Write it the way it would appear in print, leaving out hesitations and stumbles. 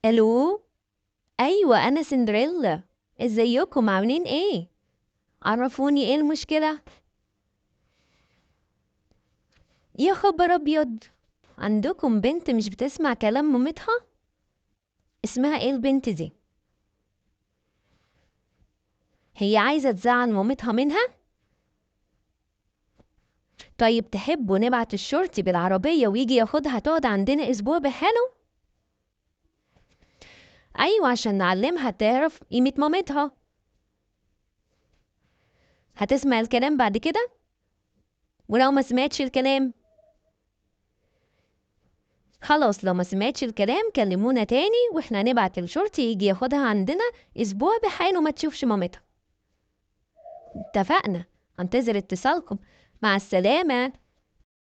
الو. ايوه انا سندريلا. ازيكم عاملين ايه؟ عرفوني ايه المشكله. يا خبر ابيض، عندكم بنت مش بتسمع كلام مامتها؟ اسمها ايه البنت دي؟ هي عايزه تزعل مامتها منها؟ طيب تحبوا نبعت الشرطي بالعربيه ويجي ياخدها تقعد عندنا اسبوع بحاله؟ ايوه عشان نعلمها تعرف قيمه مامتها. هتسمع الكلام بعد كده؟ ولو ما سمعتش الكلام؟ خلاص لو ما سمعتش الكلام كلمونا تاني واحنا نبعت الشرطي يجي ياخدها عندنا اسبوع بحاله ما تشوفش مامتها. اتفقنا. انتظر اتصالكم. مع السلامة.